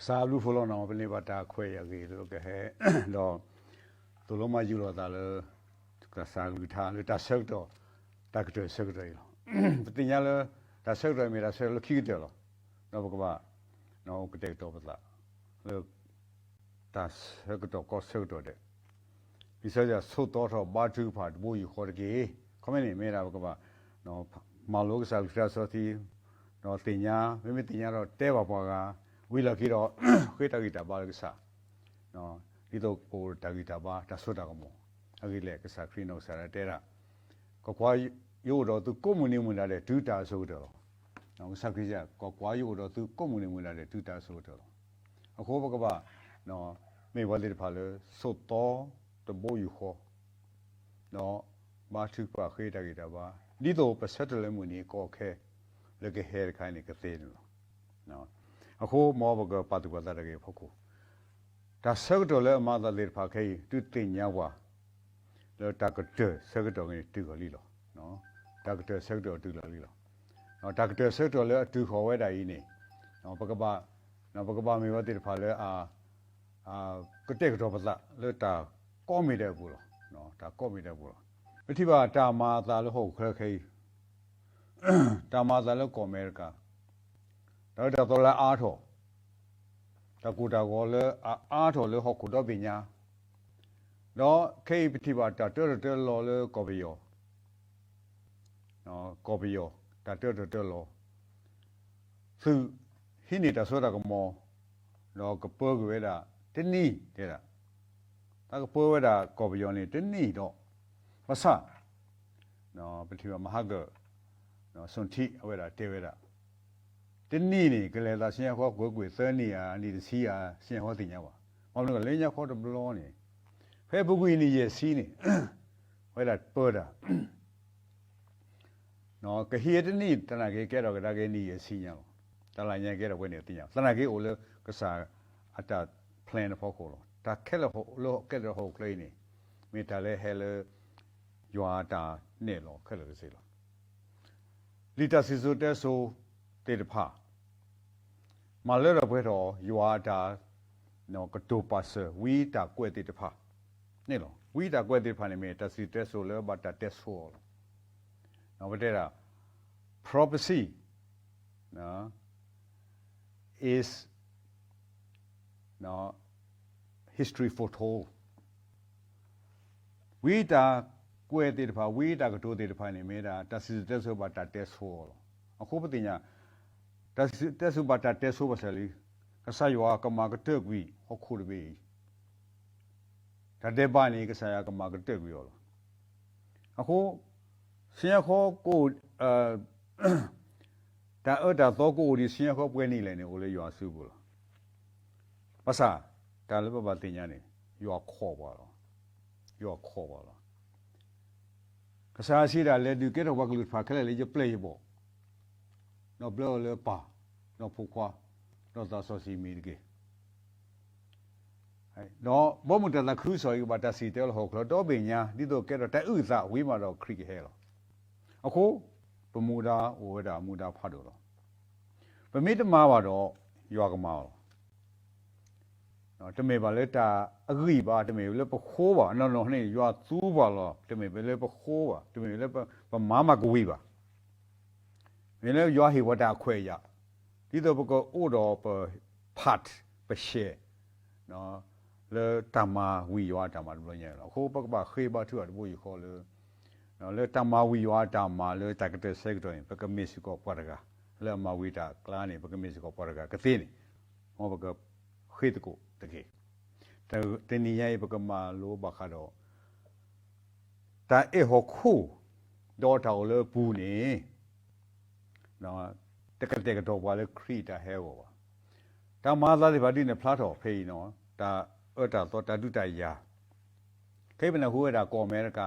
စာလူဖလောနာပနေပါတာခွဲရကြီးလို့ကဲတော့သူလုံးမယူတော့တာလေကစားလူထားလေတာဆက်တော့တာကတဲ့ဆက်တယ်လို့တင်ရလေတာဆက်တယ်မြေတာဆက်လို့ခိတယ်လို့တော့ဘကပါနော်ကတဲ့တော့ပါလားလေတာဆက်တော့ကောဆက်တော့တဲ့ဒီဆက်ရဆုတ်တော့ဘာတူဖာဘူယူခေါ်ကြီးခမင်းနေမေတာဘကပါနော်မလောကစားလူထားဆိုတီနော်တင်ညာမတင်ညာတော့တဲပါပွားကဝီလာကြီးတော့ခွေးတဂီတာပါကစားနော်ဒီတော့ကိုတဂီတာပါတဆွတ်တာကမောအကြီးလေကစားခရီနိုဆာရတဲတာကွာရိုးတော့သူကိုမွန်နေမွန်လာတဲ့ဒူတာဆိုတော့နော်စခရီကြကွာရိုးတော့သူကိုမွန်နေမွန်လာတဲ့ဒူတာဆိုတော့အခုဘကပါနော်မေဝလေးဖာလေစောတော့တဘိုးယူခေါ်နော်မာထုပါခွေးတဂီတာပါဒီတော့ပစက်တလည်းမွန်နေကောခဲလေကဟဲခိုင်းနေကသေးနော်အခုမောဘကပတ်တူပါတာကေဖခုဒါဆက်တော့လဲအမသာလေးဖာခဲတူတင်ညာဝါလောတကတဲ့ဆက်တော့နေတူခလီလောနော်တကတဲ့ဆက်တော့တူလာလီလောနော်တကတဲ့ဆက်တော့လဲအတူခေါ်ဝဲတာကြီးနေနော်ဘကပါနော်ဘကပါမေဝတိဖာလဲကတဲ့ကတော့ပါလားလဲတာကောမိတဲ့ဘူးလောနော်ဒါကောမိတဲ့ဘူးလောအထိပါတာမာသာလို့ဟုတ်ခဲခဲတာမာသာလို့ကောမဲကာတော့တော်လာအားထောတကူတာကောလေအားထောလေဟောက်ကူတော့ပညာတော့ခေပတိပါတတော်လောလေကောဘီယောနော်ကောဘီယောတတော်လောသူဟိနေတာဆိုတာကမောတော့ကပွဲကွေးတာတနည်းတဲ့တာတကပွဲဝဲတာကောဘီယောနေတနည်းတော့မဆနော်ပတိပါမဟာကနော်စွန်တိအဝဲတာတေဝဲတာတနည်းနေကလေးသာရှင်ခေါ်ကိုယ်သဲနေရအနေတစီရရှင်ဟောတင်ညာပါဘာလို့လဲလင်းညာခေါ်တော့ဘလောနေဖဲပုကွေးနေရစီးနေဝဲတာပေါ်တာနော်ကဟီတနည်းတနာကေကဲတော့ကဒါကေနေရစီးညာတလာညာကေတော့ဝဲနေတင်ညာတနာကေအိုလေကစားအတာ plan ဖောက်ခေါ်လို့ဒါခက်လို့ကဲတော့ဟိုကလေးနေမိတာလဲဟဲလေယွာတာနေလို့ခက်လို့စေလို့လီတာစီဆိုတဲဆိုတေတဖာမာလဲရဘွဲတော့ယွာတာနော်ကတိုပါဆာဝီတာကွဲတေတဖာနေလို့ဝီတာကွဲတေတဖာနေမေတစီတဲဆိုလဲဘတာတက်ဆိုနော်ဘတဲ့တာ prophecy နော် is နော် history foretold ဝီတာကွဲတေတဖာဝီတာကတိုတေတဖာနေမေတာတစီတဲဆိုဘတာတက်ဆိုအခုပတိညာတက်စုပါတက်ဆုပါစလီကဆာယောကမာကတက်ကွီဟခုရဘေတတဲ့ပါနေကဆာယကမာကတက်ကွီရောအခုရှင်ရခေါ်ကိုတာတော့ကိုဒီရှင်ရခေါ်ပွဲနေလေနေဦးလေရွာစုဘူးလားပစာဒါလည်းပပတင်ညာနေရွာခေါ်ပါတော့ရွာခေါ်ပါလားကဆာစီတာလေဒီကေတော့ဝကလူဖာခလဲလေကြပလေပေါ့နော်ဘလောလေပါနော်ဖူခွာနော်သာဆိုစီမီကေဟဲ့နော်ဘောမတလာခရူဆိုရဘတာစီတဲလဟောကတော့ပညာဒီတော့ကဲတော့တူဇဝေးမှာတော့ခရိဟဲလောအခုပမူဒါဝဝဒါမူဒါဖတ်တော့ပမိတမာပါတော့ရွာကမာနော်တမေပါလေတာအဂိပါတမေလေပခိုးပါနော်နှေရွာသူးပါလောတမေပဲလေပခိုးပါတမေလေပမာမကဝေးပါမင်းလည်းရွာဟိဝတာခွဲရဒီတော့ဘကအိုတော့ဖတ်ပရှေနော်လေတမဝီရွာတမလို့ညရဟိုဘကဘခေဘထူအဘူယူခေါ်လေနော်လေတမဝီရွာတမလေတကတဲ့ဆက်တော့ဘကမစ်ကိုပေါ်ကလေမဝီတာကလာနေဘကမစ်ကိုပေါ်ကကသေးနေဟောဘကခေတကိုတကေတနီယဘကမလိုဘခါတော့တာအေဟခုဒေါ်တော်လေပူနေနော်တကတော့ဘာလဲခရီတာဟဲဝါတာမာသာဒီဘာဒီနဲ့ဖလားတော်ဖေးနော်ဒါတော့တာဒုတရာခေပနဟိုဒါကော်မဲက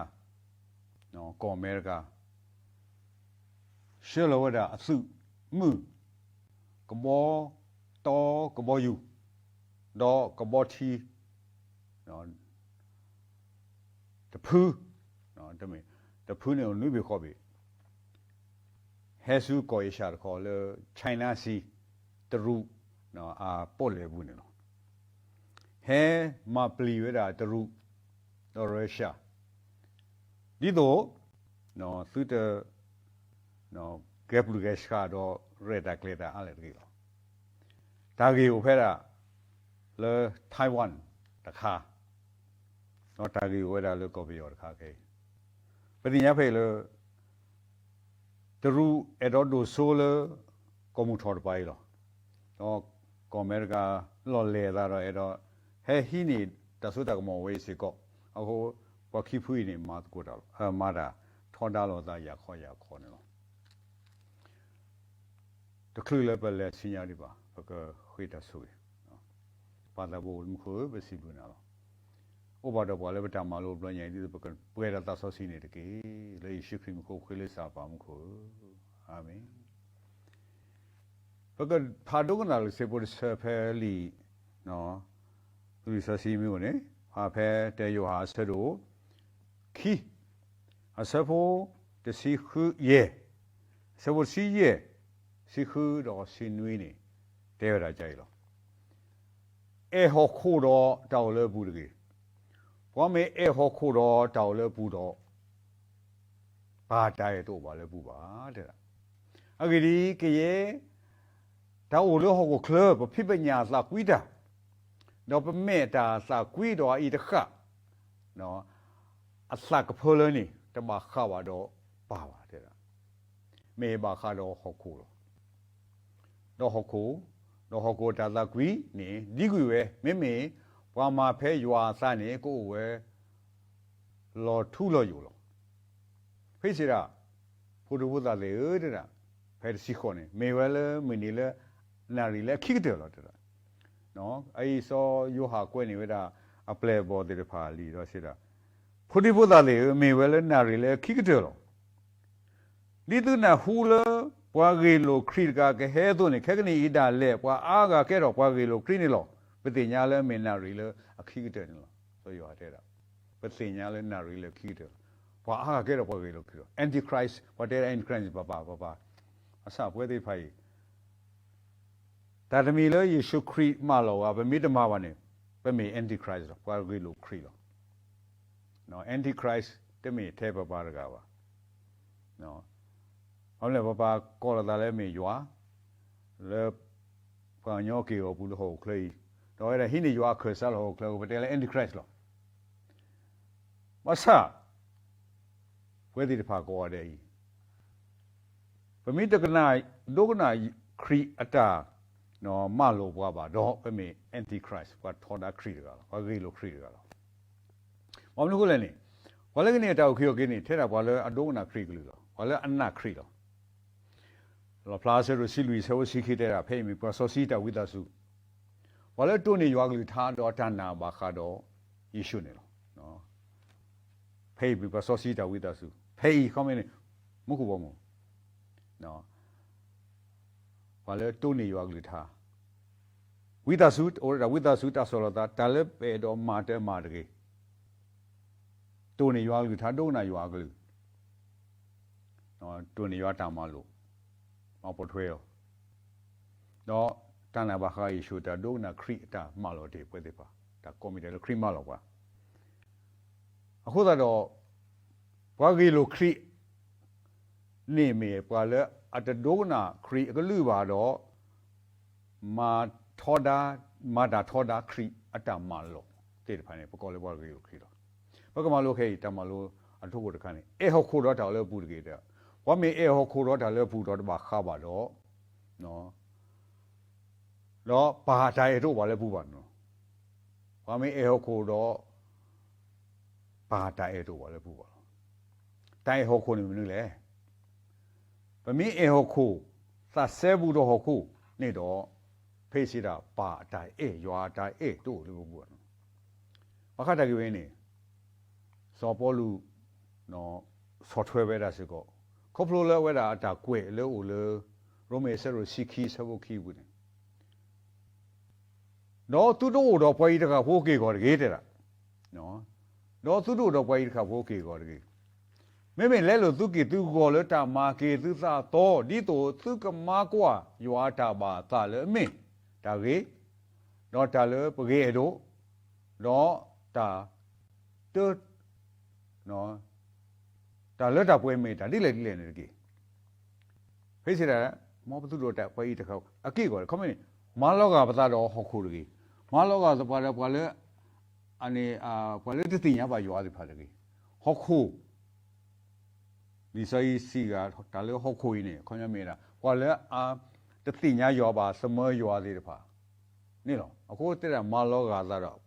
နော်ကော်မဲကရှေလောဒါအစုမှုကဘောတော့ကဘောယူတော့ကဘောချီနော်တဖူးနော်တမေတဖူးနေနုဘခေါ်ပြီဟဲဆူကိုရရှာခေါ်လေချိုင်နာစီတရူ no pole bunino he ma plivera tru no Russia dido no suta no gaplugesha do reda kleda ale gilo tagi upera le Taiwan ta kha no tagi wera le ko bior kha ke padinya phe le tru edo do solo komu thor pai lo no America lo le da ro edo he hi ni ta su ta mo we si ko a ho wa khi phui ni ma ko da ma da thon da lo da ya kho ne lo to klu le ba le sin ya di ba ba ko hui da su ba da bo mu ko ba si bu na lo o ba da ba le ba ta ma lo blo nyai di ba ko pwe da ta so si ni de ke le shi khri mu ko khwe le sa ba mu ko amen because Padogana Sepur Sepeli, no, Luisa Simune, Ape de Yoha Sedo, Ki, a Sepo, the Siku ye, Sepo si ye, Siku or Sinuini, David Jailo. Eho Kodo, Dowler Budgi. One may Eho Kodo, Dowler Budo, Ba diet over the Buba. Agri, Kaye. Ta o lo ho club people nya sa kwida no pe me ta sa kwido I de kha no a sa ka pholo ni ta ba kha ba do ba ba de la me ba kha do ho ko no ho ko ta sa kwi ni di kwi we me me bwa ma phe ywa sa ni ko we lo thu lo yu lo phe si ra phu du bu da le de la phe si kho ni me we le me ni le Nari le kick the lot. No, I saw you have when you a play board the pali or sida. Put it with a may well and nari le kick the little na hula, Wagilo Krika, Hedon, Kagani Ida le, Waga Kero, Wagilo Crinilo, but the Yala may nari a kick the so you are dead. But the Yala nari le kick the Waga Kero, Wagilo, Antichrist, whatever Antichrist, Baba. Asa, where they pay. That me le you should create malo of a midamawane, but me antichrist, while we look crilo. No, antichrist, the me tape of Baragawa. No, only Papa call the me you are, le Panyoki or Buddha clay. No, I hindi you are cursal or clo, but they're antichrist law. What's up? Where did the park go day? For me, the night, don't create a tar. No, malo baba, don't pay me antichrist, what Toda critical, or real critical. One look at any. While I get out here again, tell about a donor critical, while I'm not critical. La Plaza Rosilis, how she hit a pay me for Sosita with us. While I don't you ugly tad or tana bacado, you shouldn't. No. Pay me for Sosita with us. Pay coming Mukubomo. No. While Tony you ugly ta. With a suit or with a suit as all of that, Taleb paid on Mate Madri. Tony you ugly ta, don't you ugly. No, Tony you are Tamalu. No portrayal. No, Tanabaha issue that don't a create a malody with the pa. That committed a cream malova. A hodado Wagilo create name me, while at the dona creek a luvado ma toda mada toda creek at a malo. Take the pineapple call a wagyu credo. Pocamalo hey tamalo and told the canny. Eho could out a budgator. What may eho could out a put out about Habado? No. No, Pahatai to Walabubano. What may eho could Pahatai to Walabubano. Tai hoko in the but me ehoku, that sebu do hoku, nido, pace it up, ba die you are die do the woman. Wakata give any. So Polu no software as ago. Coppola whether at a que, low, Rome zero siki several key with him. No to do the way the Kawoki got gated. No, no to do the way the Kawoki got gated. Maybe Lelo Tuki to go let a market to Sato, Dito, took a marqua, you are taba, tale me. တာကြီးတော့တာလေပကေတို့တော့တာတွနော်တာလက်တာပွဲမေးတာတိလေနေကြီးဖိစီတာမောပသူတို့တာပွဲတခေါအကိကောခမင်းမာလောကပသာတော့ဟောခုကြီးမာလောကသပါလေပွာလေအနေပွာလေတတိညာပါရွာသည်ဖာကြီးဟောခုဒီဆိုင်စီကတာလေဟောခုနေခွန်ရမေးတာပွာလေတတိညာရွာပါစမောရွာသေးတဖာနေတော့အခုတက်တာမာလောကသာတော့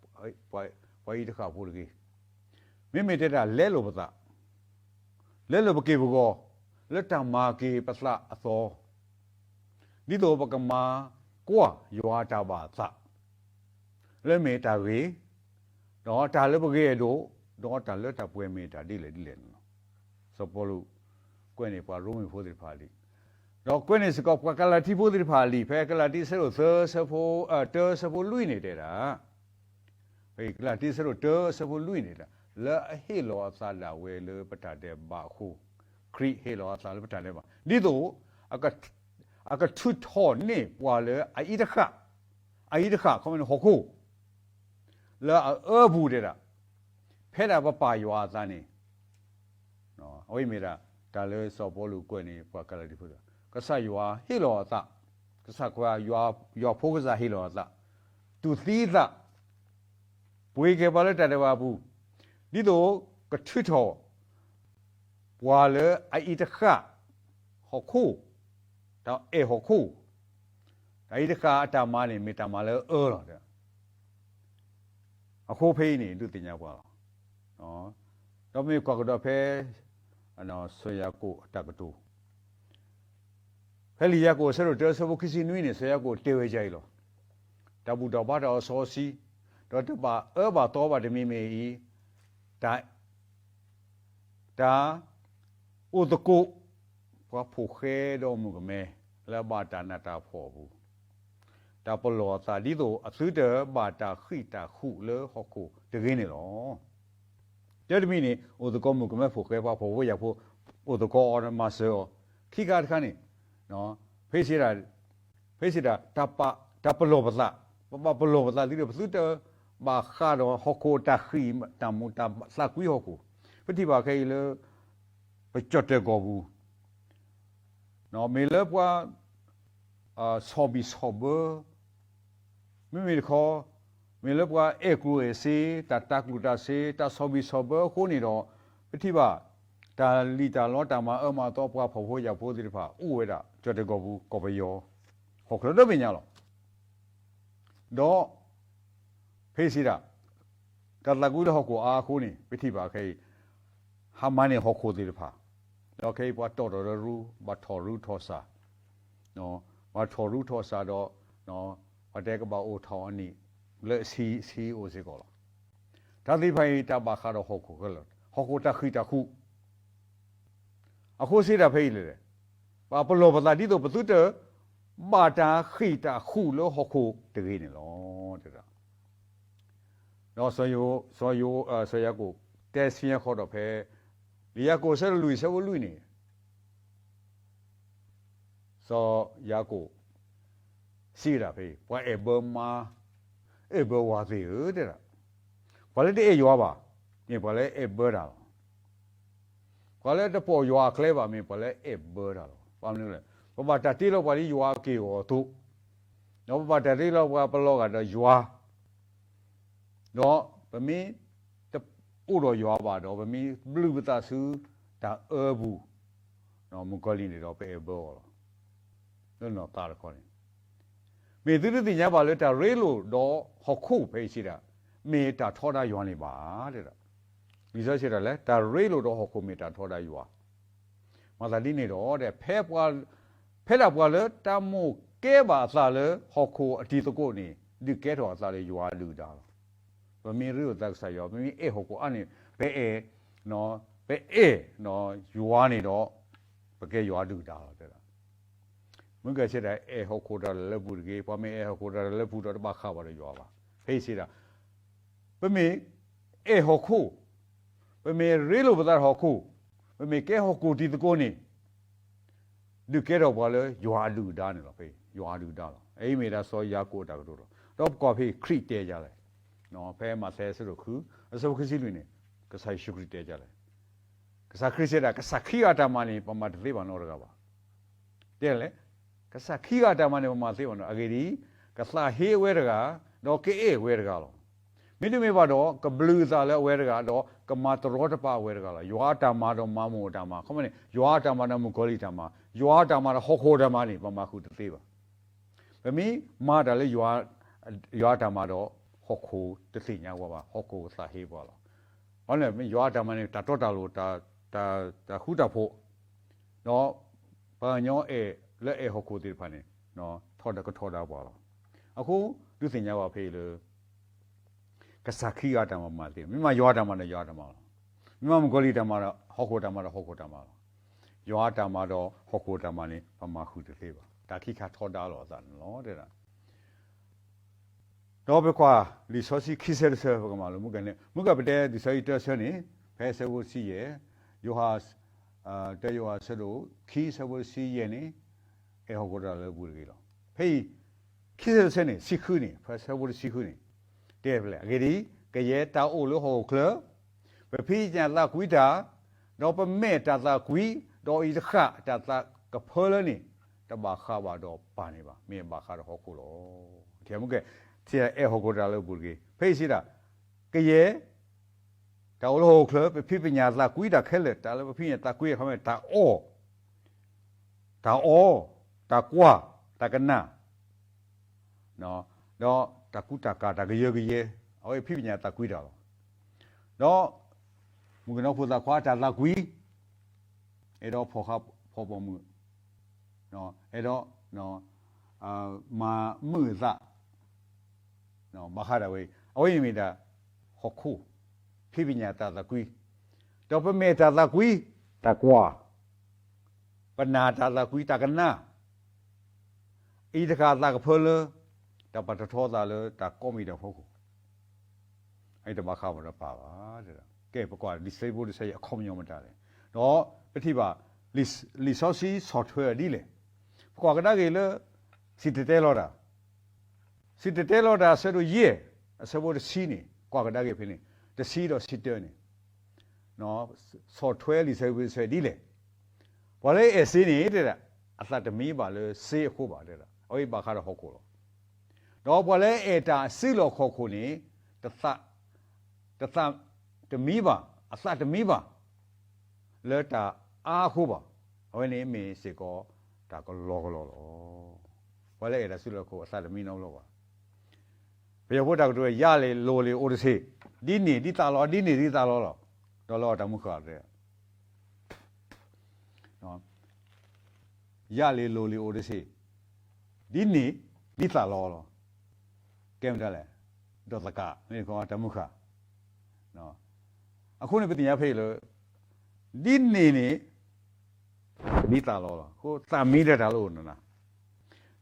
ပွဲတခါပို့ကြီးမိတက်တာလဲလို့ပသာလဲလို့ပကေဘကောလက်တမာကေပစလာအသောဒီတော့ပကမာကွာရွာတာပါသလဲမေတာကြီးတော့တာလဲပကေတို့တော့တာလက်တာပွဲမေတာဒီလေနော်စပေါ်လို့ကွနေပါရိုးမီဖိုးဒီဖာလီတော့ကွနေစကောကလာတီဖိုးဒီဖာလီဖဲကလာတီဆဲလို့သဖိုတဲဆဖိုလွိနေတဲ့တာဖဲကလာတီဆဲလို့တဲဆဖိုလွိနေတာလဲအဟေလောသာလာဝဲလေပတာတဲ့ဘာခုခရီဟေလောသာလေပတာတဲ့ဘာဒီတော့အကထွတ်ထောနေပွာလေအိဒခခမနဟခုလဲဘူးတဲ့တာဖဲတာပပါရွာသားနေနော်အဝိမေတာဒါလဲစောပေါ်လူကွနေပွာကလာဒီဖူတာကဆရွာဟေလောသာကဆကွာရွာဖိုးကစားဟေလောသာသူသီးသာပွေကေပါလက်တဲ့ဘာဘူးဒီတော့ကထွတ်ထောပွာလေအိဒခဟခုတော့ဟခုအိဒခအတမနေမေတ္တာမလဲတော့တဲ့အခုဖေးနေသူတင်ညာပွာနော်တော့မြေကောကတော့ဖဲနော်ဆွေရကိုအတကတူဖဲလီရကိုဆရတော့ဆဘခစီနွေးနေဆွေရကိုတေဝဲကြိုင်လို့တဘူတော့ဘာတော့စောစီတော့တပါဘာတော့ဘာတမီမီဒါဥဒကုဘွားဖို့ခဲတော့မှုကမဲလဘာတာနာတာဖို့ဘူးဒါပလောသာဒီတော့အသုတဘာတာခိတာခုလေဟခုတကင်းနေတော့တဲ့တမီနေဥဒကုမှုကမဲဖို့ခဲပါဖို့ရဖို့ဥဒကုအော်မဆောခိကတခါနေနော်ဖေးစီတာတပလောပသာပလောပသာဒီတော့သုတဘာခါတော့ဟခုတာခိတမူတာစကွီဟခုပတိပါခဲလေပကြတ်တဲ့ကောဘူးနော်မေလပွားဆောဘီဆောဘမေခေါ်မေလပွားအေကူအေစီတတကလူတာစီတဆောဘီဆောဘခုနေတော့ပတိပါတာလီတာလောတာမအမတော့ပွားဖို့ရဖို့ဒီဖာဥဝဲတာကြတ်တဲ့ကောဘူးကောပယောဟောကလို့ပညာလောတော့ဖေးစီတာကတကူတော့ကိုအာခုနေပတိပါခဲဟာမနေဟောခိုဒီဖာတော့ခေပွားတော်ရူဘာထော်ရူထော်စာနော်ဘာထော်ရူထော်စာတော့နော်ဘာတဲ့ကဘာအိုထောင်းအနိလက်စီအိုစေကောဒါဒီဖိုင်တဘာခါတော့ဟောခိုကလဟောခိုတခိတခုအခုစီတာဖေးလေဘာပလောပတာဒီတော့ဘသူတဘာတာခိတခုလို့ဟောခိုတကြီးနေလောတဲ့နော်ဆိုရကိုတဲစီရခေါ်တော့ဖဲလီယာကိုဆဲလူဆဲဝလူနေဆိုယာကိုစီရာဖေးပွားဘမာဘဝါသေးတဲ့ဘာလဲတဲ့ရွာပါမြေဘာလဲဘတာဘာလဲတပေါ်ရွာကလဲပါမြေဘာလဲဘတာဘာမလို့လဲဘာတာတီလောက်ပါလီရွာကေဟောသူနော်ဘာတာတီလောက်ပါဘလောကတော့ရွာနော်ဗမင်းဥတော်ရွာပါတော့ဗမီဘလူးပတာစုဒါဘူးနော်မကောလီနေတော့ပဲဘောနော်တာရခေါ်နေမေသူတိညာပါလေတာရေလို့တော့ဟခုဖေးရှိတာမေတာထောတာရွာနေပါတဲ့ဒီဆိုရှိတာလေတာရေလို့တော့ဟခုမေတာထောတာရွာမသာဒီနေတော့တဲ့ဖဲတာပွားလေတမို့ကဲပါစားလေဟခုအတီတကုတ်နေဒီကဲတော်စားလေရွာလူတာဗမီရီကိုတက်ဆိုင်ရောဗမီဟိုကိုအနေဘဲနော်ဘဲနော်ယူဝါနေတော့ပကဲရွာတူတာတဲ့မင်းကချက်တဲ့ဟိုကိုတာလက်ဘူးကြီးပမေဟိုကိုတာလက်ဘူးတော့ဘာခါပါလဲရွာပါဟေးစီတာဗမီဟိုခုဗမီရီလိုပဒါဟိုခုဗမီကဲဟိုကိုတီတကိုနေဒီကဲတော့ဘာလဲရွာလူတာနေတော့ဖေးရွာလူတာလား အိမေဒါစောယာကိုတာကတော့တော့ကော်ဖီခရစ်တဲကြတယ်နော်ဖဲမှာဆဲဆိုတော့ခုအစောခစီလူနေကဆိုင်ရှုခရစ်တဲကြတယ်ကစားခရစ်စတာကစားခိအတာမနေပမာတသေးပါတော့ကပါတဲ့လေကစားခိအတာမနေပမာသေးပါတော့အဂေဒီကစားဟေးဝဲတကတော့ကေအေဝဲတကလောမိနမေပါတော့ကဘလူးသာလဲဝဲတကတော့ကမာတရောတပါဝဲတကလားယွာတာမာတော့မမိုတာမာခမနေယွာတာမာတော့မကိုလီတာမာယွာတာမာတော့ဟောခိုတာမာနေပမာခုတသေးပါဗမီမာတာလေယွာတာမာတော့ဟောခိုတသိညာဝပါဟောခိုစာဟေးပါလားဟောလေယွာတာမာနေတာတော့တာလို့တာခုတာဖို့နော်ဘာညောလက်ဟောခိုတေဖာနေနော်ထော်တကထော်တာပါလားအခုသူသိညာဝဖေးလေကစားခိရတာမှာတည်မိမရွာတာမှာလည်းရွာတာမှာမိမမကိုလီတာမှာတော့ဟောခိုတာမှာတော့ဟောခိုတာမှာရွာတာမှာတော့ဟောခိုတာမှာနေပမာခုတသေးပါဒါခိခါထောတာလို့သာနော်တဲ့တော့ဘကွာလီဆိုစီခိဆဲဆဲဘကမှာလို့မကနေမကပတဲ့ဒီဆိုရဆနေဖဲဆဝစီရဲ့ယောဟာတဲယောဟာဆလို့ခိဆဝစီရဲ့နေဟောခိုတာလည်းဘူးကြီးတော့ဖေးခိဆဲဆနေစီခုနေဖဲဆဝစီခုနေတဲ့ဗလေအကြဒီကရဲတောက်အိုလို့ဟောကလပဖိညာလာကွီတာတော့ပမဲတာသာကွီတော့ဤခတာသာကဖောလနေတဘာခါဘာတော့ပါနေပါမင်းဘာခါတော့ဟောကိုလို့တဲ့မကဲစီအဲဟောကိုတာလို့ဘူးကြီးဖိစီတာကရဲတောက်လို့ဟောကလပဖိပညာလာကွီတာခဲလက်တာလည်းပဖိညာတာကွီခမဲတာအောတာကွာတာကနာနော်တော့တကူတကာတကရကရအော်ဖိပညာတကွီတာတော့မူကတော့ဖုသာခွာတာလာကွီအဲ့တော့ဖော်ပေါ်မှုနော်အဲ့တော့နော်မာမှုသနော်မခါရဝေးအဝိမိတာဟခုဖိပညာတကွီတော့ပမေတာတကွီတကွာပနာတာတကွီတကနာဤတကာတကဖေလတပတ်ထောတာလေတကောမီတော့ဟုတ်အဲ့တမခါမတော့ပါပါတဲ့ကဲပကွာဒီစေဖို့ဒီစေအခေါမြုံမတာလေတော့ပတိပါလီဆောစီ software ဒီလေပကွာကတကေလေစီတတဲလောတာဆဲလို့ရေအစဖို့စီနေကွာကတကေဖိနေတစီတော့စီတဲနေနော် software လီစေဖို့စေဒီလေဘာလဲအစင်းနေတဲ့အသတမီးပါလေစေအခုပါတဲ့အဲ့ဘာခါတော့ဟုတ်ကိုလို့တော့ဘာလဲအတာစီလောခေါခုနေတမီပါအသတမီပါလဲတာအားခုပါဟိုနေမင်းစေကောဒါကလောဘာလဲအတာစီလောခေါအသတမီနောက်လောပါဘယ်ဖို့တောက်တော့ရလေလိုလေအိုတစေဒီနေဒီတာလောတော့လောတမှုခါတဲ့နော်ရလေလိုလေအိုတစေဒီနေဒီတာလောကဲမတယ်လေဒေါ်တကနေကောတမှုခနော်အခုနေပတင်ရဖေးလို့ဒီနေဒီတာလောကိုတာမီးတဲ့တာလို့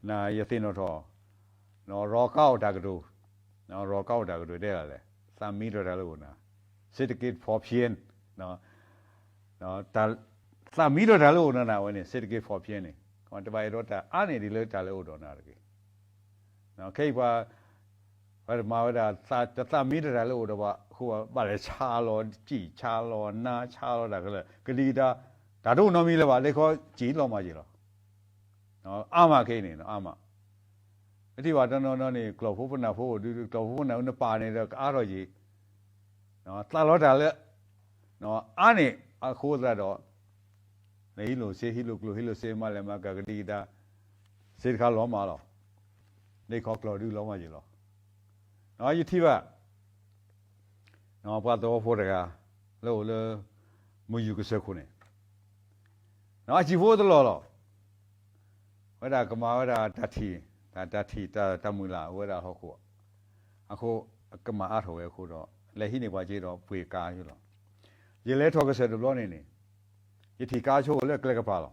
နာယသိနော်နော်ရောကောက်တာကတူနော်ရောကောက်တာကတူတဲ့လေတာမီးတဲ့တာလို့နာစစ်တကစ်ဖော်ပြင်းနော်တာတာမီးတဲ့တာလို့နာဝင်နေစစ်တကစ်ဖော်ပြင်းနေကွန်တပိုင်တော့တာအားနေဒီလို့တာလို့တော့နာတကေနော်ခိတ်ပါဘာမှမဒါသာမီးတယ်လို့တော့ဟိုဘာလဲချာလောကြည်ချာလောနာချာလောတာကလေးဂလီတာဒါတို့နော်မီလဲပါလေခေါ်ကြည်လောမှကြည်လောနော်အာမခိနေနော်အာမအတိပါတော့နေကလောဖို့ပနာဖို့ဒီကလောဖို့နာဦးပါနေတော့အားတော့ကြီးနော်သာလောတာလဲနော်အားနေအခုတော့နေလို့စေဟီလို့ကလိုဟီလို့စေမလဲမကဂလီတာစေခါလောမှာလောနေခေါ်ကလောဒီလောမှကြည်လောနော်ယတိပါနော်ပတ်တော်ဖို့တကလို့လေမယူကစခုနေနော်ကြည့်ဖို့တလောဝဒကမာဝဒတတိတမူလာဝဒဟောခုအခုကမာအားထော်ရဲ့ခုတော့လက်ဟိနေပါကြည့်တော့ပွေကားယူလို့ရေလဲထော်ကစတယ်လို့နေနေယတိကားချိုးလက်ကလကပါလော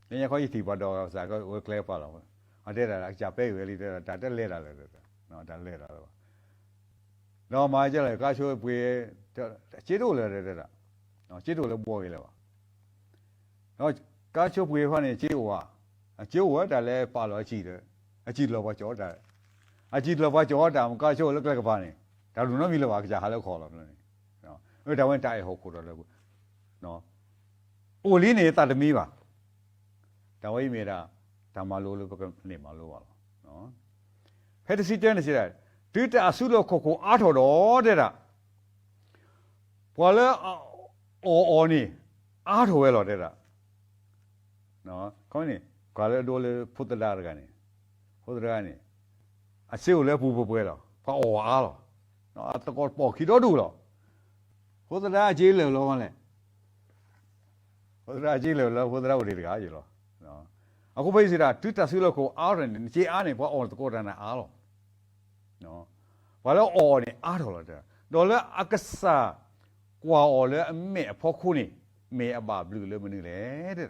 နေရခေါ်ယတိပါတော့ဇာကဝကလဲပါလောအတဲ့တာအကြပဲရွယ်လေးတဲ့ဒါတက်လဲတာလေနော်ဒါလဲတာတော့နော်မာကြလေကားချိုးပွေကျေးတို့လဲတဲ့နော်ကျေးတို့လဲပေါ်ရလဲပါနော်ကားချိုးပွေဖာနေကျေးဝါဒါလဲပါလောကြည့်တယ် achi lo ba jo da achi lo ba jo da ka cho lo ka ba ni da lu no mi lo ba ka ha lo kho lo ni no da wen ta ho ko lo no o li ni ta de mi ba da wai me da da ma lo ba ka ni ma lo ba no phe de si ten ni si da du ta su lo ko a tho do de da bwa le o ni a tho we lo de da no ko ni ka le do le phut da ga ni phut da ni a se o le bu bu lo ka o a lo no a ta ko po ki do du lo phut da ji le lo ma le phut da ji le lo phut da o de ga ji lo noအခုပိစီတာတူတဆူလို့ကိုအားတယ်ခြေအားနေဘောအော်ကိုတန်းအားလို့နော်ဘာလို့အော်နေအားတော်လို့တော်လဲအကစားကွာအော်လဲအမေအဖို့ခုနေမေအပါဘလူးလဲမနေလေတဲ့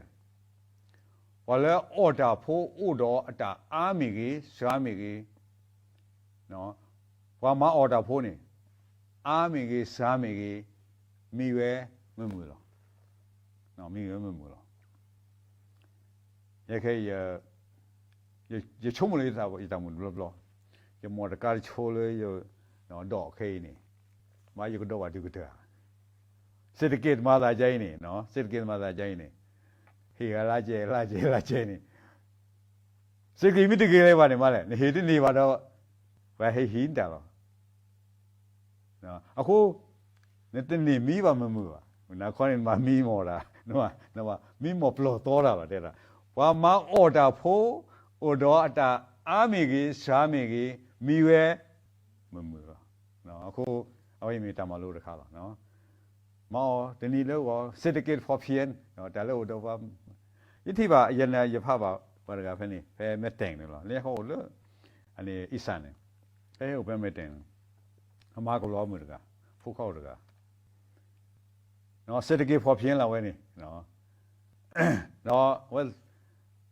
ဘာလဲအော်တာဖို့ဥတော်အတာအားမီကြီးရှားမီကြီးနော်ဘာမအော်တာဖို့နေအားမီကြီးရှားမီကြီးမိဝဲမမှုလို့နော်မိဝဲမမှုလို့也可以也充满了一大门路不？也摸着咖喱抽了有，然后倒可以呢，嘛有个倒话就个得，เศรษฐกิจมาได้ใจนี่เนาะเศรษฐกิจมาได้ใจนี่เฮียละเจนี่เศรษฐกิจไม่ได้เกี่ยวอะไรบ้างเนี่ยมาเลยเฮียที่นี่ว่าเราไปให้หินแต่ละเนาะอะคูเนี่ยที่นี่มีบ้างมั้ยมั้ยนะคนนี้มามีหมดละเนาะมีหมดปลอตัวละเด้อว่ามาออดาโพอดอตาอามีกีสามีกีมีเวมือเนาะအခုเอาไว้มีตามาโลตะคาละเนาะมอตะนี้แล้วก็เศรษฐกิจพอเพียงเนาะแต่แล้วတော့ว่ายิที่ว่ายันยภาพว่าကဖဲนี่ဖဲမဲ့แต่งนี่ล่ะเรียกเขาเลอันนี้อีสานนี่เอ้อเฟမဲ့แต่งအမကလောมือตะဖုခောက်ตะเนาะเศรษฐกิจพอเพียงละเว้ยนี่เนาะเนาะว่า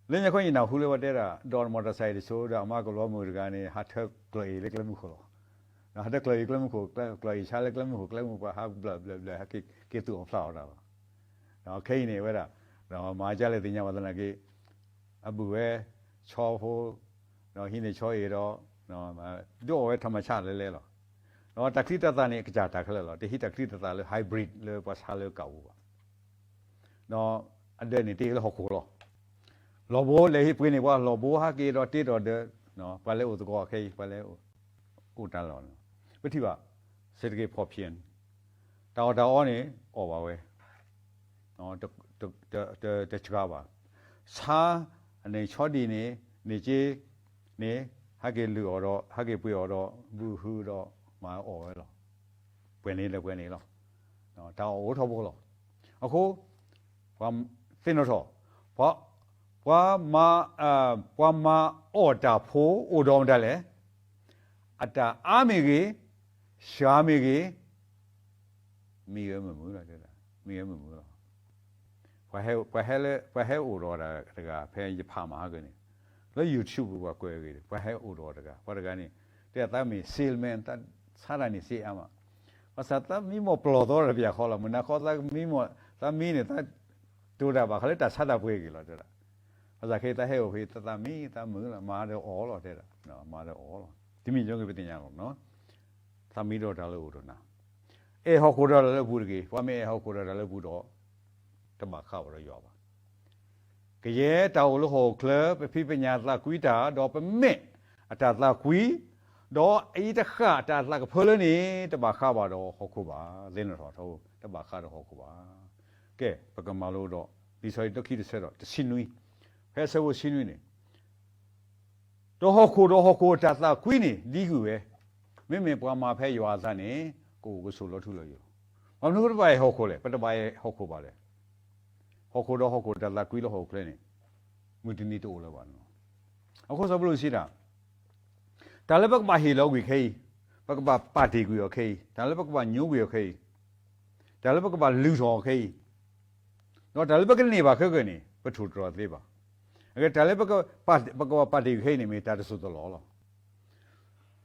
เล่นยังคนยินเอาหูเลยว่าเดี๋ยวดอนมอเตอร์ไซค์ที่โซ่ดามากกว่ามือกันนี่ฮัทเทอร์กลอยเล็กเล็กมุขหรอนะฮัทเทอร์กลอยเล็กมุขกลอยชาเล็กเล็กมุขเล็กมุขว่าฮักเบลฮักเกี่ยวตัวของเราแล้วนะแค่นี้เว้ยละเรามาจากเลยที่นี่มาตอนนั้นกี่อบุเวชอบหูเราหินในชอยเราเรามาดูเอาไว้ธรรมชาติเลยหรอเราตะคริตตาเนี่ยกระจายตะคริเลยหรอที่ตะคริตตาเลยไฮบริดเลยภาษาเลยเก่าเราอันเดินนี่ตีเลยหกหัวหรอลอโบเลยที่พูดนี่ว่าลอโบฮักกี้รอตีรอเดเนาะไปเลยอุตกอเคไปเลยอุตาลอนวิธีว่าเศรษฐกิจพอเพียงดาวนี่ออกมาเว้ยเนาะจะชกว่าชาในช็อตดีนี่ในเจนี่ฮักกี้ลืออรอฮักกี้ปุยอรอบูฮูรอมาออกไว้หรอเปลี่ยนนี่เลยเปลี่ยนนี่หรอเนาะดาวโอ้ทบหรอအခုความสิ้นแล้วเพราะว่ามาออดาโพอุดมได้เลยอัตตาอามีกีชามีกีมีเยอะมั้ยล่ะเด้อมีเยอะมั้ยล่ะไปให้อุดรดากะเพิ่นจะพามากันนี่แล้ว YouTube ว่าก้อยกีไปให้อุดรดากะเพราะกะนี่แต่ตามีเซลแมนตาซารานี่สิอามาภาษาตามีหมอปลอดตัวระเบียขอละมันนะขอตามีหมอตามีเนี่ยตาดูดาบะเขาเลยตาซาดาป่วยกีล่ะเด้อภาษาเคตาเฮโอเคตามีตามือละมาเดออ๋อล่ะเด้อเนาะมาเดออ๋อล่ะที่มีจงก็เป็นอย่างเนาะตามีดอดาลูดนะเอฮอกโคดาละบูดกีว่าไม่เอฮอกโคดาละบูดอตบะข้าวระยอบกะเยตาโอโลโหเคลไปพิปัญญาตากุยตาดอไปเมอตาตากุยดอไอ้ตะขะตาตากะเพลนี่ตบะข้าวบาดอฮอกโคบาเล่นรอโทตบะข้าวดอฮอกโคบาแกปะกะมาโลดอดิซอยตะคิดเสดอตะซินุยဖဲဆဝရှင်းနေတော့ဟောတာတာကွီးနေဒီကူပဲမင်းပွားမှာဖဲရွာသားနေကိုဆိုလို့ထုလို့ရဘာလို့တော့ပါဟောခိုလေပတပါဟောခိုပါလေဟောခိုတာတာကွီးလို့ဟောခလဲနေမူတနီတိုးလို့ပါနော်အခုဆိုဘလို့ရှိတာဒါလည်းဘကပါဟီလောကွီခေဘကပါပါတီကွီရခေဒါလည်းဘကပါညိုးကွီရခေဒါလည်းဘကပါလူတော်ခေတော့ဒါလည်းဘကနေပါခေနေပထူတော်သေးပါအကဲဒါလည်းဘကပါတီခေနေမိတာတဆုတလောလော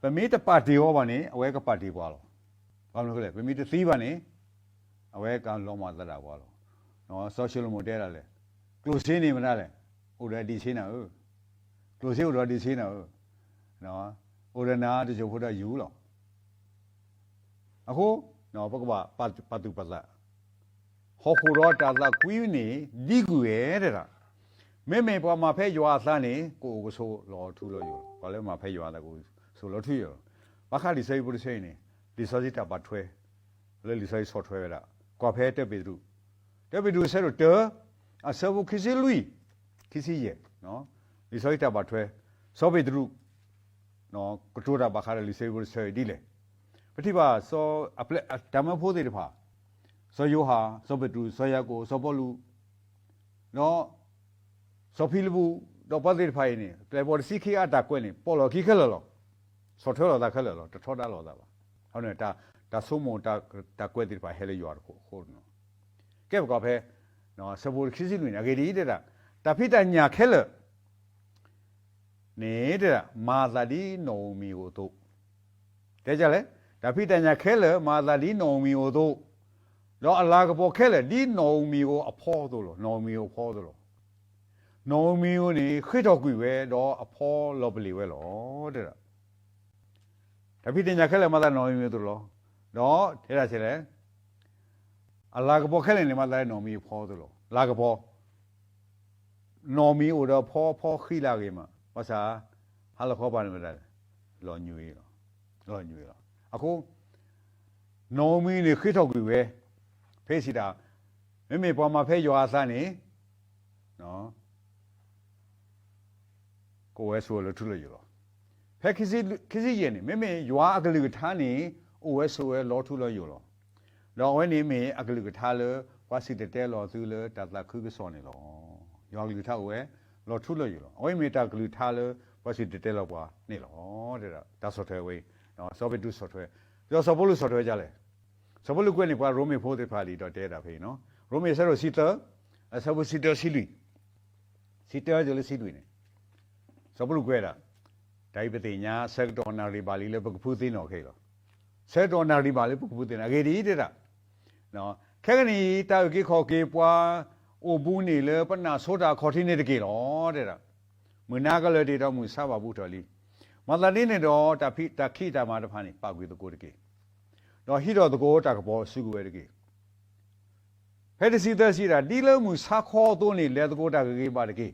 ပမီတပါတီဟောပါနေအဝဲကပါတီပွားလောဘာလို့လဲပမီတသီးပါနေအဝဲကလောမသတာပွားလောနော် social model လာလေ close နေမလားလေဟိုဒါဒီချင်းနာ ตัวเสียวรอดีซีเนาะเนาะโอรนาจะจะพูดได้อยู่หรออะโคเนาะปกว่าปัตุปัสละฮอคูรอตาละกุยนี่ดีกูเอเด้อแม่พอมาเพ่ยัวซะนี่กูก็โซรอทุรอยู่พอแล้วมาเพ่ยัวตะกูโซรอทุอยู่บักคาดิไซบุริไซนี่ดิซอจิตาบัดถวยเลยดิไซซอถวยละกว่าเพ่เตไปดูเสร็จเตออะซะบุคิซิลุยคิซิเยเนาะดิซอจิตาบัดถวยซอไปดูเนาะกตูราบักคาดิไซบุริไซดีเลยปฏิบัติซออัปเลตามพูดได้ป่ะซอยูฮาซอไปดูซอยาโกซอปอลูเนาะซอฟิลบูดอกปัดได้ไปนี่แต่บริสิขีอาตากวยนี่ปอลขี้เข้าแล้วสอดเท่าตาเข้าแล้วจะทอดได้หรอตาบ้าเอาเนี่ยตาสมองตากวยได้ไปเฮลิยอร์โคเนาะเก็บกับเพ่เนาะสบู่ขี้สิลุยนะเกดีเด้อแต่พี่แต่เนี่ยเข้าเลยนี่เด้อมาซาดีโนมิโอโตเดี๋ยวจะเลยแต่พี่แต่เนี่ยเข้าเลยมาซาดีโนมิโอโตแล้วอัลลาห์ก็บอกเข้าเลยดีโนมิโออพอตัวหรอโนมิโอพอตัวหรอโนมิโอนี่ขึ้นตอกกุยเว้ดออพอลบลีเว้หรอเด้อแต่พี่แต่เนี่ยเข้าเลยมาซาโนมิโอตัวหรอเนาะเท่าไหร่อัลลาห์ก็บอกเข้าเลยนี่มาซาโนมิโอพอตัวหรอลาก็บอกโนมิโอดอพอขี้ลาเกมาภาษาฮัลโหลข้อบ้านไม่ได้รออยู่อีกรออยู่อีกอะคูโนมินี่ขึ้นตอกกุยเว้เพ่สิดาไม่พอมาเพ่ยัวซานี่เนาะก็เวสโซลทุเลยอยู่หรอเพ่คิดเย็นนี่ไม่ยัวอักลิกท่านี่โอเวสโซลทุเลยอยู่หรอแล้ววันนี้มีอักลิกท่าเลยว่าสิเตลอซื้อเลยแต่ละคือก็สอนนี่หรอยัวอักลิกท่าโอเวลอทุเลยอยู่หรอวันนี้มีอักลิกท่าเลยว่าสิเตลอว่านี่หรอเดี๋ยวตาสอดเทวีเนาะสอบไปดูสอดเทวีแล้วสอบรู้สอดเทวีจ้าเลยสอบรู้กวนนี่ว่าโรมีโพธิพาลีดอเตระเพเนาะโรมีเสร็จสิเตอสอบสิเตอสิลุยสิเตอจะเลยสิลุยเนี่ยสอบรู้กวนละได้ไปตีนี้เซกตอนนาริบาลีเลยพวกพูดที่นอกเหรอเซกตอนนาริบาลีพวกพูดที่นอกเกดีเด้อเนาะแค่นี้ตาอุกิขอเก็บว่าโอบุนี่เลยปนาโซดาขอที่นี่ตะกี้หรอเด้อมือหน้าก็เลยดีเรามือซาบะบุตรลีมาตอนนี้เนี่ยเราตาขี้ตามาตะพานี่ปากวิตโกตะกี้เราฮิโร่ตะโกตะกบสุกุเวตะกี้เฮ็ดสิเตอร์สิระดีเลยมือซาข้อตัวนี่เลยตะโกตะกี้บาตะกี้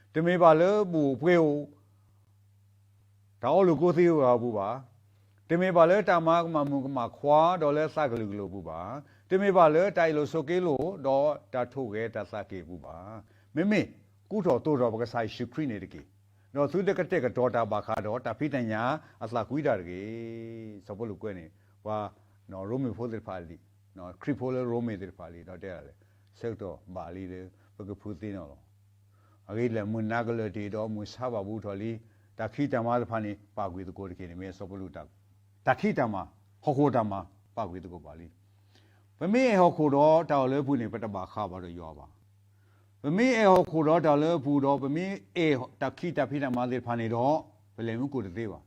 แต่ไม่บาเลยบุเปรี้ยวถ้าเอาลูกกูที่ว่าบุบาแต่ไม่บาเลยตามาขวาดอเลยสักลูกบุบาแต่ไม่บาเลยใจลูกสกิโลดอตาทุกเอตาสักเกบุบาไม่กูถอตัวเราก็ใส่ชุครีนี่ตะกี้เราสุดเด็กก็เตะก็ตัวตาบาคาดอตาพิจารณาอัตลากุยดาร์กี้สมบูรณ์กว่านี่ว่าเนาะโรมีโพธิพาลีเนาะคริปโพลโรมีติพาลีเนาะเดี๋ยวอะไรเสกตัวบาลีเลยพวกพูดที่เนาะอะไรเลยมุนนักเลยที่ดอมุสาบาบูทอลีตาขี้ตามาตะพานี่ปากวิตโกตะกี้นี่ไม่สมบูรณ์ตาขี้ตามาฮอกโคตามาปากวิตโกบาลีเป็นไม่ฮอกโคดอตาเลยพูดนี่เป็นตาบาข้าบาเลยยอบ่เป็นไม่ฮอกโคดอตาเลยพูดดอเป็นไม่ตาขี้ตาพิตามาตะพานี่ดอเป็นเลยมุกุตะเตวะ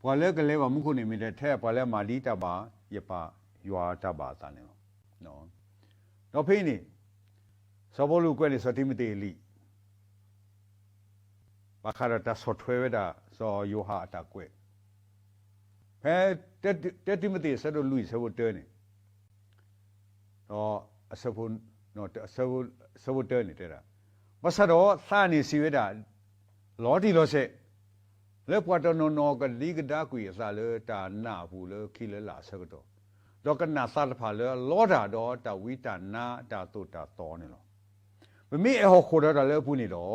พอเลิกกันเลยว่ามุกุนี่มีแต่แท้พอแล้วมาดีตาบาเยปายัวตาบาตาเนี่ยเนาะเราพี่นี่สบลูกว่านี่สติมเตลีปากคาราตาสดเวดาสอโยหะตากเวแพ้เตติมเตสะดลุยสะบุเตนี่เนาะสะบุนเนาะสะบุเตนี่เตระภาษาดอซานี่สิเวดาลอติโลเซแล้วพอตอนนอกันดีกดากุยซาเลตาหน้าผู้เลคิเลลาสะกตอดอกกันนาซาลพาเลลอดาดอตาวิตานาตาตุตาตอนี่หรอไม่มีฮอกโคดาเลผู้นี่หรอ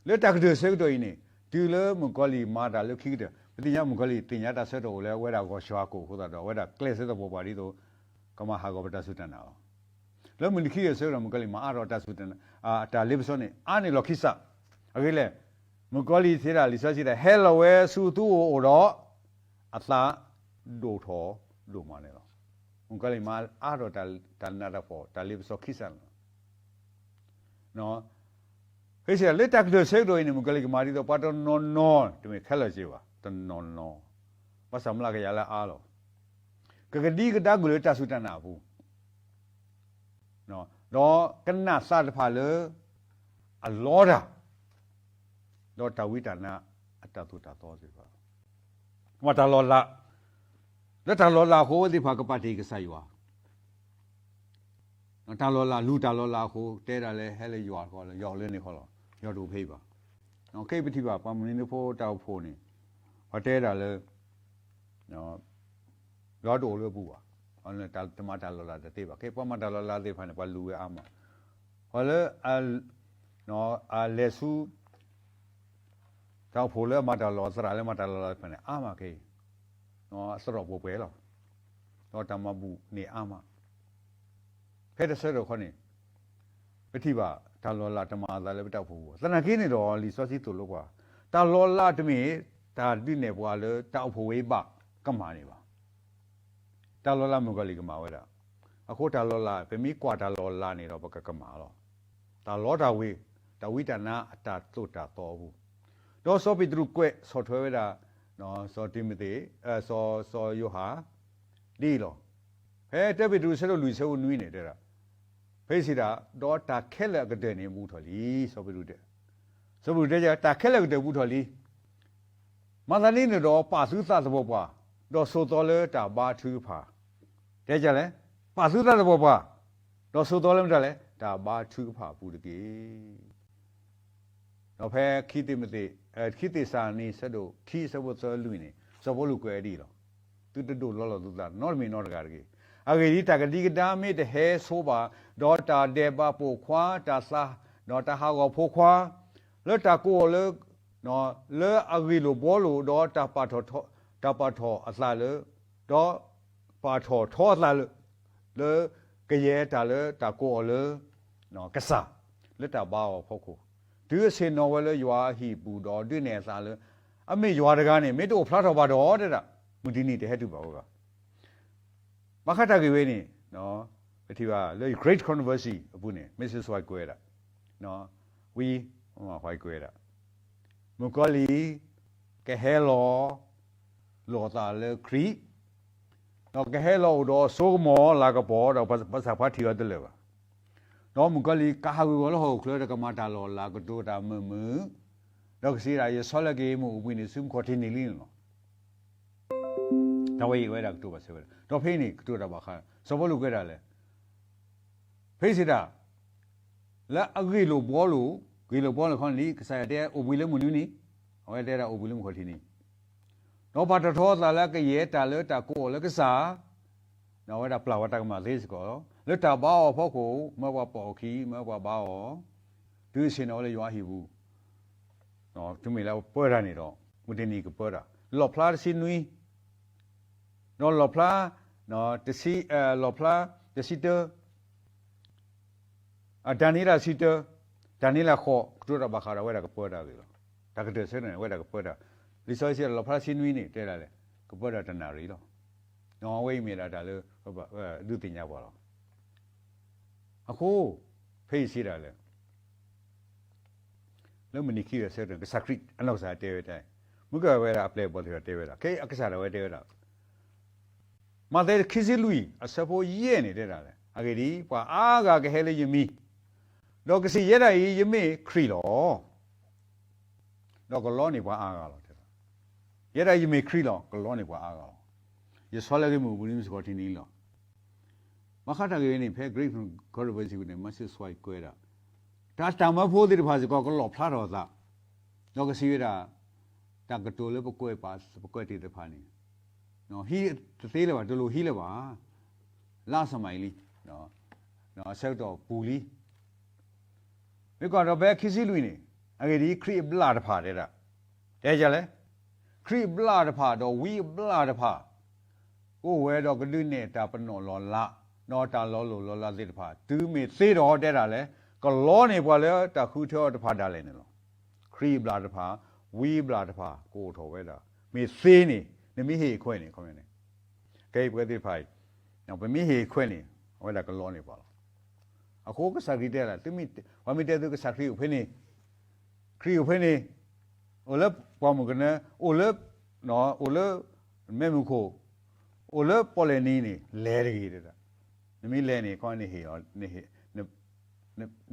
แล้วตากเดือเสกตัวนี่ดีเลยมุกอลีมาดาเลคิดเดปฏิญามุกอลีติญญาตาเสดโอแล้วเวลาก็ชวาโกโคดาดอเวลาเคลเสดบ่บาลีโตกมาหากบตาสุตนาแล้วมันคิดเสดมุกอลีมาอารอตาสุตนาตาลิบซอนี่อานี่ลอคิซาอะเกเลมุกอลีเสดาลิซาสิดาเฮลโลเวสุตูโอรออัตลาโดทอดูมาเนี่ยหรอมุกอลีมาอารอตานาดาฟอตาลิบซอคิซาเนาะเฮ้ยเสียเล็กตักเดือดเสกโดยนี่มุกอลีมาดีตัวปัตตนนอนที่มีแค่ละจีวะตนนภาษาอังกฤษยาละอาโลก็กระดีกระดักกุเลตาสุตานาบูเนาะกันนาซาดพาเลอลอดา တော့တဝိတနာအတတုတတော်စီပါမတလောလာလက်တလောလာဟိုဒီဖာကပတ်တိကဆိုင်ရွာတလောလာလူတလောလာဟိုတဲတာလဲဟဲလေရွာခေါ်လဲရောက်လင်းနေခေါ်တော့ရောက်တူဖိတ်ပါနော်ခိတ်ပတိပါပမင်းနေဖို့တောက်ဖို့နေဟောတဲတာလဲနော်ရောက်တူလို့ပူပါဟောလဲတမတလောလာတေးပါခိတ်ပမတလောလာတေးဖာနေပါလူရဲ့အမဟောလဲနော်လက်စုတောက်ဖို့လဲမတလောစရာလဲမတလောလာဖာနေအမခိတ်နော်စရောပိုပဲလောတော့တမဘူးနေအမဖဲတဲ့ဆဲတော့ခေါနေပတိပါတလောလာတမသာလည်းတောက်ဖို့သနခင်းနေတော့လီစောစီတူလို့ကွာတလောလာတမီဒါတိနေပွားလေတောက်ဖို့ဝေးပါကမာနေပါတလောလာမကလီကမာဝဲတာအခုတလောလာဗမီကွာတလောလာနေတော့ဘကကမာတော့တလောတာဝေးတဝိတနာအတတုတာတော်ဘူးတော့စောပိတရုကွဲ့ဆော်ထွဲဝဲတာနော်စောတိမတိစောယောဟာဒီလောဟဲတက်ပိတရုဆဲလို့လူဆဲကိုနွီးနေတဲ့တာဖေးစီတာတော့တာခဲလက်ကတဲ့နေမှုထော်လီစောပိတရုတဲ့စောပိတရုတဲ့တာခဲလက်ကတဲ့မှုထော်လီမန္တလေးနေတော့ပါစုသသဘောပွားတော့ဆိုတော်လဲတာဘာထူးဖာတဲ့ကြလဲပါစုသသဘောပွားတော့ဆိုတော်လဲမတလဲတာဘာထူးဖာပူတကေတော့ဖဲခိတိမတိခိတိစာနေစတော့ခိစဘောစောလူနေစဘောလူကွဲဒီလောတူတူလောလောတူတာနော်မီနော်တကာတကေအဂေဒီတကတိကတာမေတဟဲဆိုပါဒေါ်တာဒေဘပိုခွာတာစာဒေါ်တာဟာကိုဖိုခွာလောတာကိုလေနော်လေအဂီလိုဘောလိုဒေါ်တာပါထောအစလေဒေါ်ပါထောထောအစလေကရဲတာလေတာကိုလေနော်ကစားလေတာဘာဖို့ခုဒီစင်နော်ဝဲလေရွာဟီပူတော်တွနေစားလေအမေရွာတကားနေမေတို့ဖလားတော်ပါတော်တဲ့တာမူဒီနီတဲ့ဟဲ့တူပါဟုတ်ကမခတ်တကေဝေးနေနော်ပတိပါလေ great controversy အခုနေ Mrs. White ကွဲတာနော် we ဟိုမှာ White ကွဲတာမူကလီကဟဲလောတာလေခရီနော်ကဟဲလောတော့ဆိုမောလာကပေါ်တော့ပတ်စာဖတ်ထီရတယ်လေပါတော့မူကလီကာဟာကိုလောဟိုကလကမတာလောလာကတိုတာမမတော့စီရာရဆောလကေမူဝင်းနေစုံခေါ်တင်နေလင်းနော်တော့ဝေးဝဲတာတူပါစေတော့ဖေးနေတူတာပါခါစဘောလူကြတာလေဖေးစီတာလာအဂီလိုဘောလိုဂီလိုဘောလခွန်လီကစားတဲ့အိုဘီလေမူနူနီဟောတဲ့အိုဘီလေမခေါ်တင်နေတော့ပါတထောသာလာကရဲတာလေတာကိုလေကစားတော့ဝဲတာပလာဝတာကမလေးစကောလေတာဘာဖို့ကိုမဘပေါ်ခီမဘဘာဒီစင်တော့လေရွာဟီဘူးနော်သူမေလာပွဲရနေတော့မူတင်နီကပွဲတာလော်ဖလာစီနွီနော်လော်ဖလာနော်တစီလော်ဖလာတစီတဒါနီလာစီတဒါနီလာခေါ်ကတူတာဘာခါရဝဲတာကပွဲတာလေတာကတဲ့စနေဝဲတာကပွဲတာလီဆိုစီလော်ဖလာစီနွီနေတဲလာလေကပွဲတာတနာရီတော့နော်ဝိမေလာတာလေဟုတ်ပါလူတင်ညာပါတော့အခုဖေးစီတာလေလုံးမနီခီရဆဲတဲ့စခရစ်အနောက်စားတဲဝဲတိုင်းမူကဝဲတာအပလက်ပေါ်တဲ့တဲဝဲတာခဲအကစားရဝဲတဲဝဲတာမတဲ့ခီစီလူအစဖို့ရဲနေတဲ့တာလေအကေဒီပွာအားကကဟဲလေယမီတော့ကစီရဲတာယမီခရီလောတော့ကလောနေပွာအားကလောတဲ့ရဲတာယမီခရီလောကလောနေပွာအားကလောရဆောလကေမူဘူးစကောတင်နီလောမခတ်တကေနေဖဲ great controversy နဲ့ massive swipe ကွဲတာဒါတမဖို့တဲ့ဖာစကောကလောဖလာတော်သားတော့ကစီရတာတကတိုလေပကွဲပါပကွဲတဲ့ဖာနေနော်ဟီသေးလေပါဒလိုဟီလေပါလာစမိုင်လီနော်ဆက်တော့ပူလီမိကတော့ဘယ်ခီစီလူနေအကေဒီခရီဘလာတဖာတဲ့တာတဲကြလဲခရီဘလာတဖာတော့ဝီဘလာတဖာကိုဝဲတော့ကလူနေတာပနော်လောလာနော်တာလောလိုလောလာတဲ့တဖာတူးမေသေးတော့တဲ့တာလဲကလောနေပွားလဲတခုထောတဖာတာလဲနေလို့ခရီဘလာတဖာဝီဘလာတဖာကိုထော်ဝဲတာမေသေးနေနမီဟေခွဲနေခေါင်းနေကဲပွဲတဲ့ဖိုင်နော်ဗမီဟေခွဲနေဝဲတာကလောနေပါလားအခုကစားကြည့်တဲ့လားသူမီဝမီတဲ့သူကစားခရီကိုဖိနေခရီကိုဖိနေအိုလပွားမကနေအိုလနော်အိုလမဲမခိုအိုလပေါ်လေနီနေလဲရည်တဲ့နမီလဲနေခေါင်းနေဟေရောနေဟေ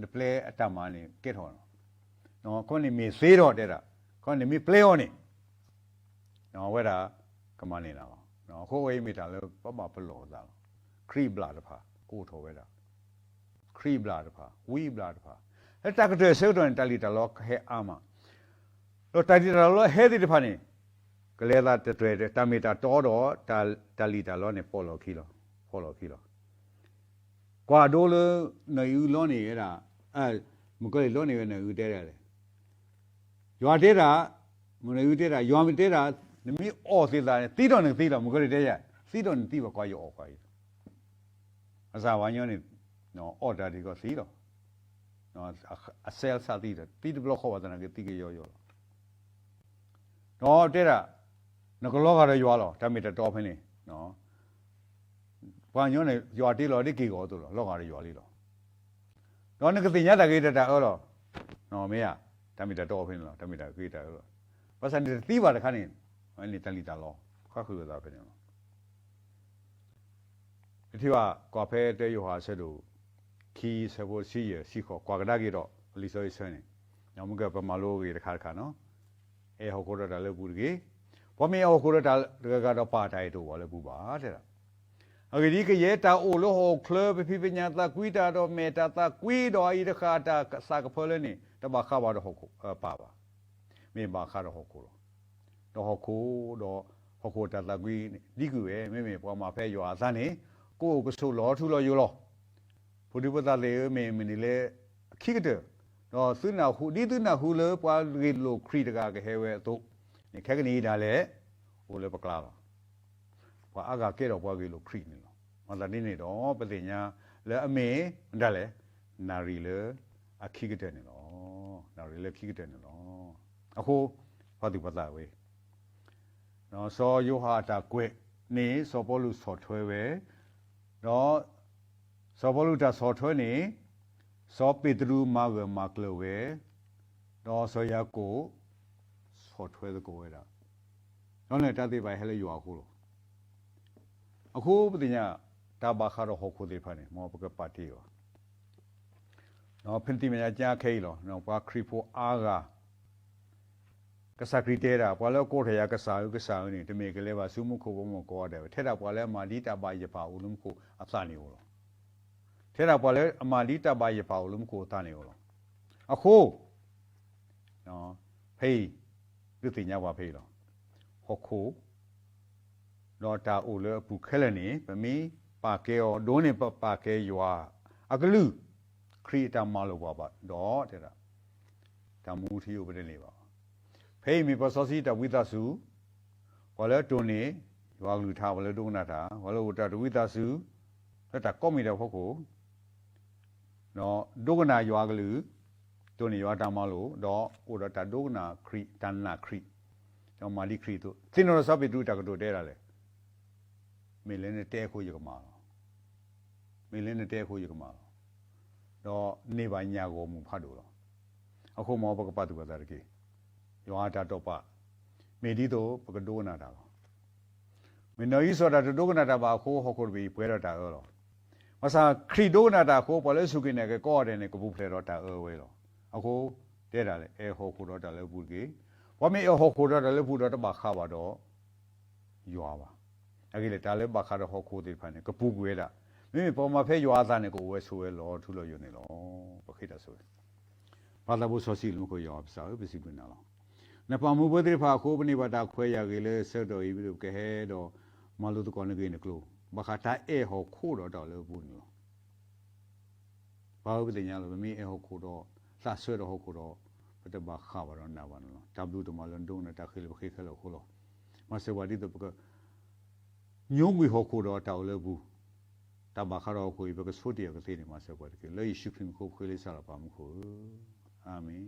နပလေအတမနေကဲထော်နော်ခေါင်းနေမေသေးတော့တဲ့တာ có nên mi play on nó vậy đó cái mà này nào nó khó ấy mi ta là bắt bà phải lo ra creep blood pha cố thầu vậy đó creep blood pha we blood pha hết ta cái chuyện sửa rồi ta li ta lo hết ama rồi ta li ta lo hết đi pha này cái lẽ là ta mi ta to đó ta li ta lo này follow kilo qua đó là nơi lo này là một cái lo này là ưu thế đấy yo thế là một nơi ưu thế là yo mi thế là mi ở thế là tí đó một cái đấy呀tí đó tí vào qua yo qua sao vậy nhỉ nó ở đây thì có tí đó nó sell sao tí đó tí đó khó vào cái tí cái yo nó thế là nó có lo cái yo lo ta mi ta to phải nè nó qua nhớ này yo tí lo đi kỳ gọi tôi lo cái yo đi lo nó cái gì nhá ta cái đó ở lo nó mấy à ta mi ta to phải lo ta mi ta cái đó lo bắt sang thì tí vào cái này anh này ta li ta lo khác cứ đó phải lo thìว่ากว่าเพ่เตยอยู่หาเสดูคีเสบซีสิขอกว่าก็ได้กี่ดอกลิซอยเสนี่ยามก็ประมาณโลกี่ราคาเนาะฮอกโคดาเลปูกี่พอมีฮอกโคดาก็ดอกปาไทยตัวเลปูบาเด้ออะกะดีก็เยตาโอโลโฮคลบพิปัญญาตากุยตาดอเมตาตากุยดออีราคาตาสากเพลนี่ตะบาคาบาดฮอกปาบาเมบาคาดฮอกโคดอฮอกโคดอฮอกโคตาตากุยดิกุเอเมพอมาเพ่อยู่อาซานี่ကိုယ်ကဆိုလောထူလောယူလောဘုဒ္ဓဘာသာလေမေမနီလေခိကတဲ့တော့သုနာဟုဒီသုနာဟုလေပွားရီလိုခရီတကာကဟဲဝဲတော့ဒီခက်ကနေဒါလေဟိုလေပကလာတော့ပွားအကကဲတော့ပွားရီလိုခရီနေလောမလာနေတော့ပတိညာလေအမေဒါလေနာရီလေအခိကတဲ့နေလောနာရီလေခိကတဲ့နေလောအခုဘာဒီဘာသာဝေနော်စောယောဟာတာကွဲ့နေစောပေါ်လူစောထွဲဝဲတော့စောဘလူတာစောထွဲနေစောပေတရုမာဝမာကလဝဲတော့စောရကိုစောထွဲတဲ့ကိုဝဲတာတော့လည်းတတိပိုင်ဟဲလေယူအခုလို့အခုပတိညာတာဘာခါတော့ဟောခုသေးဖာနေမောပကပါတီရောတော့ဖင်တီမညာကြာခဲလောတော့ဘာခရီဖိုအားကစကရီတေရာပွာလောကိုထရကစားနေတမေကလေးပါစုမှုခုဘမကောတယ်ထဲတာပွာလဲမာဒီတာပါရပါဦးလုံးကိုအစနေရောထဲတာပွာလဲအမာဒီတာပါရပါဦးလုံးကိုတာနေရောအခုနော်ဖေးလူတင်ညာပါဖေးလောဟောခိုတော့တာအိုလဲပူခဲလနေပမီပါကဲရောဒိုးနေပါကဲရွာအကလူခရီတာမလို့ပါတော့တဲ့တာတမူထီကိုပြနေပါဖေးမီပစောစီတဝိသစုဘာလဲတွနေရွာလူထားဘာလဲဒုနာတာဘာလို့တဝိသစုတက်တာကော့မီတဲ့ဟုတ်ကိုနော်ဒုကနာရွာကလူတွနေရွာတမလို့တော့ဟိုတော့တဒုကနာခရီတန်နာခရီတော့မာလီခရီတို့သင်တော်စပိတုတကတိုတဲတာလေမေလင်းနဲ့တဲခိုးရကမှာမေလင်းနဲ့တဲခိုးရကမှာတော့နေပါညာကိုမူဖတ်လို့အခုမောဘကပတ်သူကစားကြီးယောဟာတာတော့ပါမေဒီတော့ပကဒိုနာတာမင်းနော်ဤဆိုတာဒိုကနာတာပါခိုးဟောခုဘီပွဲတော့တာရောမဆာခရီဒိုနာတာခိုးပေါ်လဲစုကိနေကောတယ်နေကပူဖလေတော့တာဝဲတော့အခုတဲတာလေဟောခုတော့တာလဲပူကြီးဝမေဟောခုတော့တာလဲပူတော့တပါခါပါတော့ရွာပါအဲ့ဒီလေတာလဲပါခါတော့ဟောခုသေးဖာနေကပူကွဲတာမင်းပေါ်မှာဖဲရွာသားနေကိုဝဲဆိုဝဲလောထူလို့ယူနေလောပခိတာဆိုဘာသာဘူးဆိုစီလူကိုရွာပစားပစီပနာလောနပမှုဘဒိဖာခိုးပနိဘာတာခွဲရကေလေဆတ်တော်ဤပြီးကဲတော့မလူတကောနေကိနေကလို့ဘခတာဟောခိုးတော့လေဘူးနော်ဘာလို့ပညာလို့မင်းဟောခိုးတော့သဆွဲတော့ဟောခိုးတော့ဘတ်ဘာခါဘာတော့နာဘာနော်တဘလူတမလွန်ဒုံနဲ့တခိလဘခိခလို့ခိုးလို့မဆဝဒီတော့ကညုံဝီဟောခိုးတော့တောက်လေဘူးတဘာခါတော့ခိုးဘကဆိုတီရကသေးနေမဆဝဒီကလေရှိဖင်ခိုးခွေးလေးစားပါမခိုးအာမင်